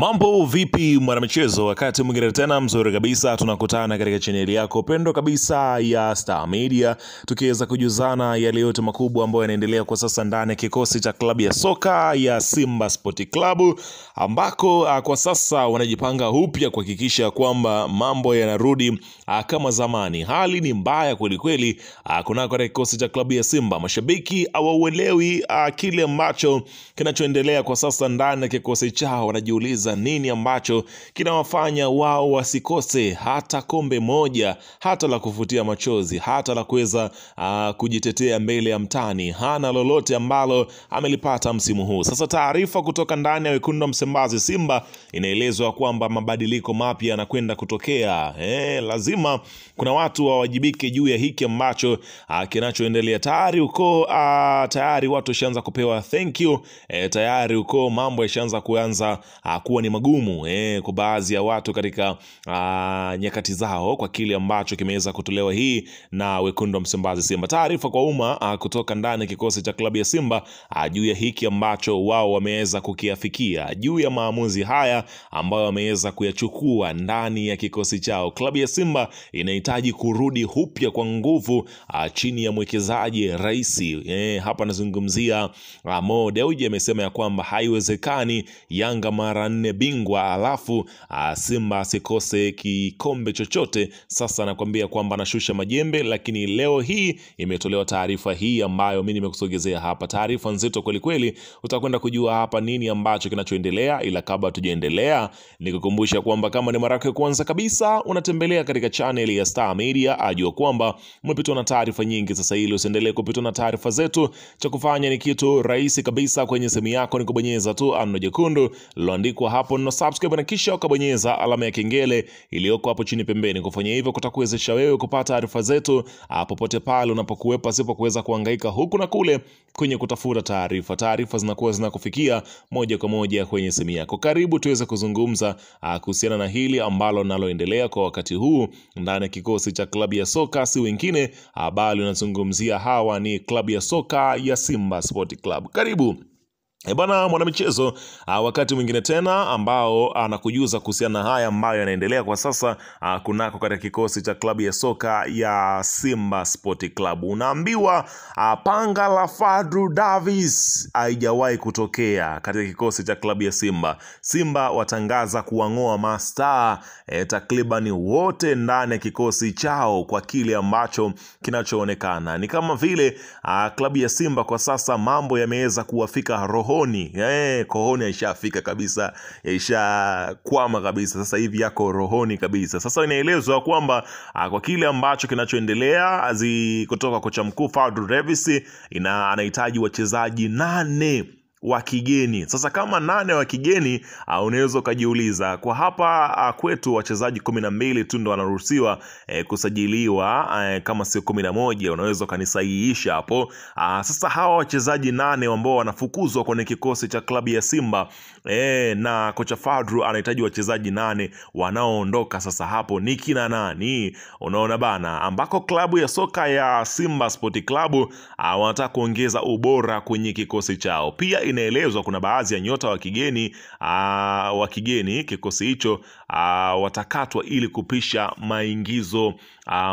Mambo vipi mwanamichezo, wakati mwingine tena mzuri kabisa tunakutana katika chaneli yako pendo kabisa ya Star Media, tukiweza kujuzana yale yote makubwa ambayo yanaendelea kwa sasa ndani ya kikosi cha klabu ya soka ya Simba Sport Club, ambako kwa sasa wanajipanga upya kuhakikisha kwamba mambo yanarudi kama zamani. Hali ni mbaya kweli kweli kunako katika kikosi cha klabu ya Simba. Mashabiki hawauelewi kile ambacho kinachoendelea kwa sasa ndani ya kikosi chao. Wanajiuliza nini ambacho kinawafanya wao wasikose hata kombe moja, hata la kufutia machozi, hata la kuweza kujitetea mbele ya mtani. Hana lolote ambalo amelipata msimu huu. Sasa taarifa kutoka ndani ya wekundu wa Msimbazi Simba inaelezwa kwamba mabadiliko mapya yanakwenda kutokea. Lazima kuna watu wawajibike juu ya hiki ambacho kinachoendelea. Tayari watu washaanza kupewa thank you. Tayari uko mambo yashaanza kuanza kuwa ni magumu kwa baadhi ya watu katika nyakati zao kwa kile ambacho kimeweza kutolewa hii na wekundu wa Msimbazi Simba. Taarifa kwa umma kutoka ndani ya kikosi cha klabu ya Simba juu ya hiki ambacho wao wameweza kukiafikia, juu ya maamuzi haya ambayo wameweza kuyachukua ndani ya kikosi chao. Klabu ya Simba inahitaji kurudi upya kwa nguvu chini ya mwekezaji raisi. Hapa nazungumzia Mo Dewji. Amesema ya kwamba haiwezekani Yanga mara 4 bingwa alafu Simba sikose kikombe chochote. Sasa nakwambia kwamba anashusha majembe, lakini leo hii imetolewa taarifa hii ambayo mimi nimekusogezea hapa. Taarifa nzito kweli kweli, utakwenda kujua hapa nini ambacho kinachoendelea. Ila kabla tujaendelea, nikukumbusha kwamba kama ni mara yako ya kwanza kabisa unatembelea katika channel ya Star Media, ajua kwamba umepitwa na taarifa nyingi. Sasa ili usiendelee kupitwa na taarifa zetu, cha kufanya ni kitu rahisi kabisa. Kwenye simu yako ni kubonyeza tu neno jekundu liloandikwa hapo no subscribe, na kisha ukabonyeza alama ya kengele iliyoko hapo chini pembeni. Kufanya hivyo kutakuwezesha wewe kupata taarifa zetu popote pale unapokuwepo, pasipo kuweza kuhangaika huku na kule kwenye kutafuta taarifa. Taarifa zinakuwa zinakufikia moja kwa moja kwenye simu yako. Karibu tuweze kuzungumza kuhusiana na hili ambalo naloendelea kwa wakati huu ndani ya kikosi cha klabu ya soka, si wengine bali unazungumzia hawa ni klabu ya soka ya Simba Sport Club. Karibu bwana mwanamichezo, wakati mwingine tena ambao anakujuza kuhusiana na haya ambayo yanaendelea kwa sasa kunako katika kikosi cha klabu ya soka ya Simba Sport Club. Unaambiwa panga la Fadlu Davis haijawahi kutokea katika kikosi cha klabu ya Simba. Simba watangaza kuang'oa mastaa takriban wote ndani ya kikosi chao kwa kile ambacho kinachoonekana. Ni kama vile klabu ya Simba kwa sasa mambo yameweza kuwafika rohoni. Kohoni ishafika kabisa, isha kwama kabisa. Sasa hivi yako rohoni kabisa. Sasa inaelezwa kwamba kwa kile ambacho kinachoendelea kutoka kocha mkuu Fadlu Davis anahitaji wachezaji 8 wa kigeni. Sasa kama 8 wa kigeni, unaweza kujiuliza kwa hapa kwetu wachezaji 12 tu ndo wanaruhusiwa kusajiliwa, kama sio 11 unaweza kanisahihisha hapo. Sasa hawa wachezaji 8 ambao wanafukuzwa kwenye kikosi cha klabu ya Simba, na kocha Fadlu anahitaji wachezaji 8 wanaoondoka. Sasa hapo ni kina nani? Unaona bana, ambako klabu ya soka ya Simba Sport Club wanataka kuongeza ubora kwenye kikosi chao. Pia inaelezwa kuna baadhi ya nyota wa kigeni kikosi hicho watakatwa ili kupisha maingizo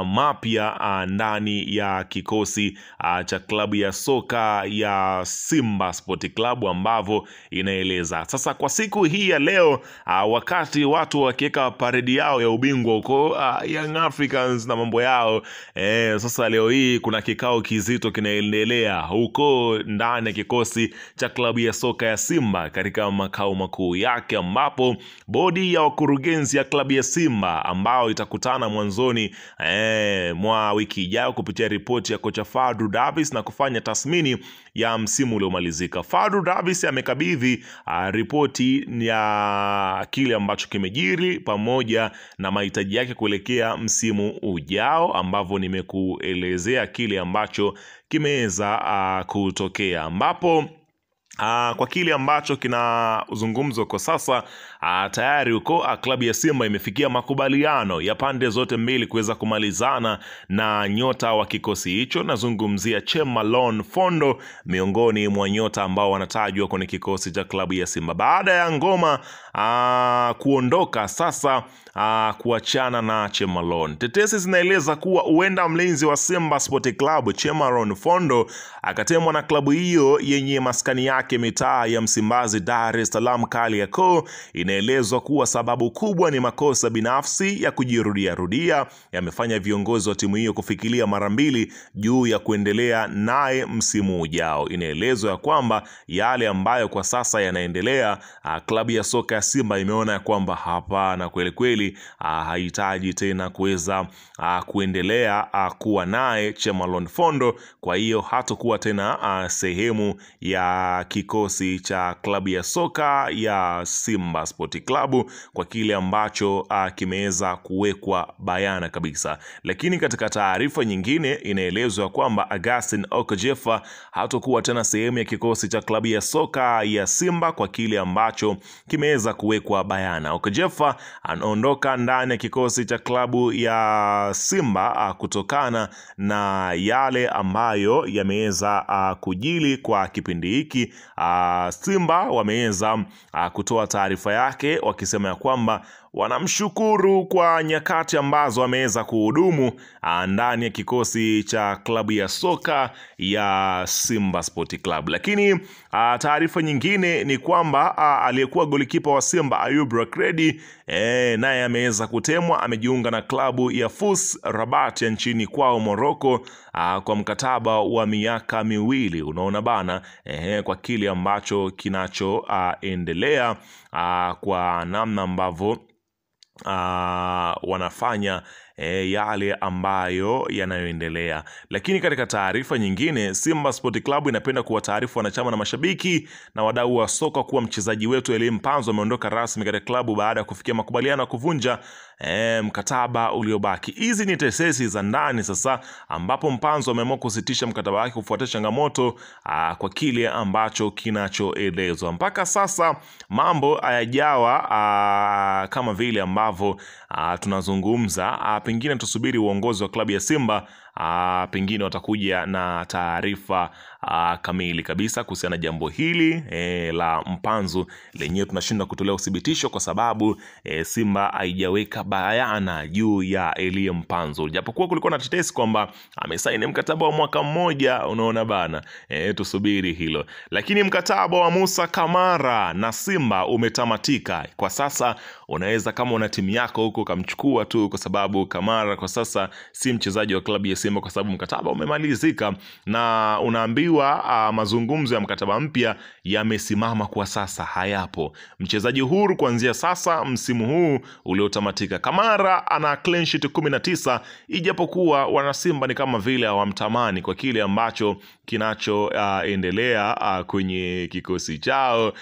mapya ndani ya kikosi cha klabu ya soka ya Simba Sport Club ambavyo inaeleza. Sasa kwa siku hii ya leo, wakati watu wakiweka paredi yao ya ubingwa huko Young Africans na mambo yao, sasa leo hii kuna kikao kizito kinaendelea huko ndani ya kikosi cha klabu ya soka ya Simba katika makao makuu yake, ambapo bodi ya wakurugenzi ya klabu ya Simba ambao itakutana mwanzoni mwa wiki ijayo kupitia ripoti ya kocha Fadlu Davis na kufanya tathmini ya msimu uliomalizika. Fadlu Davis amekabidhi ripoti ya kile ambacho kimejiri pamoja na mahitaji yake kuelekea msimu ujao, ambavyo nimekuelezea kile ambacho kimeweza kutokea, ambapo Kwa kile ambacho kinazungumzwa kwa sasa, tayari huko klabu ya Simba imefikia makubaliano ya pande zote mbili kuweza kumalizana na nyota wa kikosi hicho. Nazungumzia Chemalon Fondo, miongoni mwa nyota ambao wanatajwa kwenye kikosi cha klabu ya Simba. Baada ya Ngoma kuondoka, sasa kuachana na Chemalon, tetesi zinaeleza kuwa huenda mlinzi wa Simba Sport Club Chemalon Fondo akatemwa na klabu hiyo yenye maskani yake mitaa ya Msimbazi, Dar es Salaam, Kariakoo. Inaelezwa kuwa sababu kubwa ni makosa binafsi ya kujirudia yamefanya viongozi wa timu hiyo kufikiria mara mbili juu ya kuendelea naye msimu ujao. Inaelezwa ya kwamba yale ambayo kwa sasa yanaendelea, klabu ya soka ya Simba imeona ya kwamba hapana, kweli kweli hahitaji tena kuweza kuendelea kuwa naye Chemalon Fondo. Kwa hiyo hatakuwa tena sehemu ya kikosi cha klabu ya soka ya Simba Sport Club, kwa kile ambacho kimeweza kuwekwa bayana kabisa. Lakini katika taarifa nyingine inaelezwa kwamba Augustine Okojefa hatakuwa tena sehemu ya kikosi cha klabu ya soka ya Simba, kwa kile ambacho kimeweza kuwekwa bayana. Okojefa anaondoka ndani ya kikosi cha klabu ya Simba kutokana na yale ambayo yameweza kujili kwa kipindi hiki. Simba wameweza kutoa taarifa yake wakisema ya kwamba wanamshukuru kwa nyakati ambazo ameweza kuhudumu ndani ya kikosi cha klabu ya soka ya Simba Sport Club. Lakini taarifa nyingine ni kwamba aliyekuwa golikipa wa Simba Ayub Rakredi naye ameweza kutemwa. Amejiunga na klabu ya FUS Rabat ya nchini kwao Morocco kwa mkataba wa miaka miwili. Unaona bana, kwa kile ambacho kinachoendelea kwa namna ambavyo wanafanya yale ambayo yanayoendelea. Lakini katika taarifa nyingine, Simba Sport Club inapenda kuwataarifu wanachama na mashabiki na wadau wa soka kuwa mchezaji wetu Elie Mpanzu ameondoka rasmi katika klabu baada ya kufikia makubaliano ya kuvunja mkataba uliobaki. Hizi ni tetesi za ndani sasa, ambapo Mpanzu ameamua kusitisha mkataba wake kufuatia changamoto kwa kile ambacho kinachoelezwa. Mpaka sasa mambo hayajawa kama vile ambavyo tunazungumza. Pengine tusubiri uongozi wa klabu ya Simba, pengine watakuja na taarifa kamili kabisa kuhusiana na jambo hili la Mpanzu. Lenyewe tunashindwa kutolea uthibitisho kwa sababu Simba haijaweka bayana juu ya Elie Mpanzu, japokuwa kulikuwa na tetesi kwamba amesaini mkataba wa mwaka mmoja. Unaona bana, tusubiri hilo. Lakini mkataba wa Musa Kamara na Simba umetamatika kwa sasa. Unaweza kama una timu yako huko kamchukua tu, kwa sababu Kamara kwa sasa si mchezaji wa klabu ya Simba kwa sababu mkataba umemalizika, na unaambiwa mazungumzo ya mkataba mpya yamesimama kwa sasa, hayapo. Mchezaji huru kuanzia sasa msimu huu uliotamatika. Kamara ana clean sheet 19, ijapokuwa wana Simba ni kama vile hawamtamani kwa kile ambacho kinachoendelea kwenye kikosi chao.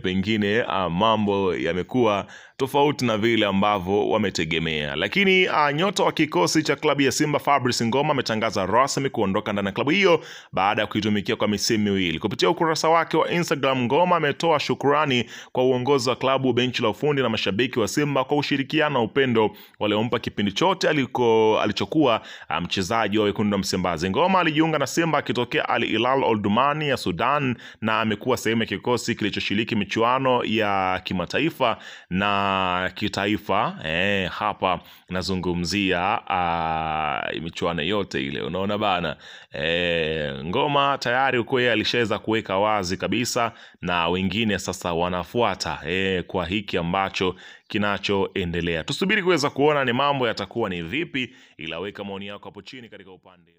Pengine mambo yamekuwa tofauti na vile ambavyo wametegemea. Lakini nyota wa kikosi cha klabu ya Simba Fabrice Ngoma ametangaza rasmi kuondoka ndani ya klabu hiyo baada ya kuitumikia kwa misimu miwili. Kupitia ukurasa wake wa Instagram, Ngoma ametoa shukrani kwa uongozi wa klabu, benchi la ufundi na mashabiki wa Simba kwa ushirikiano na upendo waliompa kipindi chote alichokuwa mchezaji wa wekundu wa Msimbazi. Ngoma alijiunga na Simba akitokea Al Hilal Omdurman ya Sudan na amekuwa sehemu ya kikosi kilichoshiriki michuano ya kimataifa na kitaifa. Hapa nazungumzia michuano yote ile, unaona bana. Ngoma tayari uko yeye alishaweza kuweka wazi kabisa, na wengine sasa wanafuata kwa hiki ambacho kinachoendelea. Tusubiri kuweza kuona ni mambo yatakuwa ni vipi, ila weka maoni yako hapo chini katika upande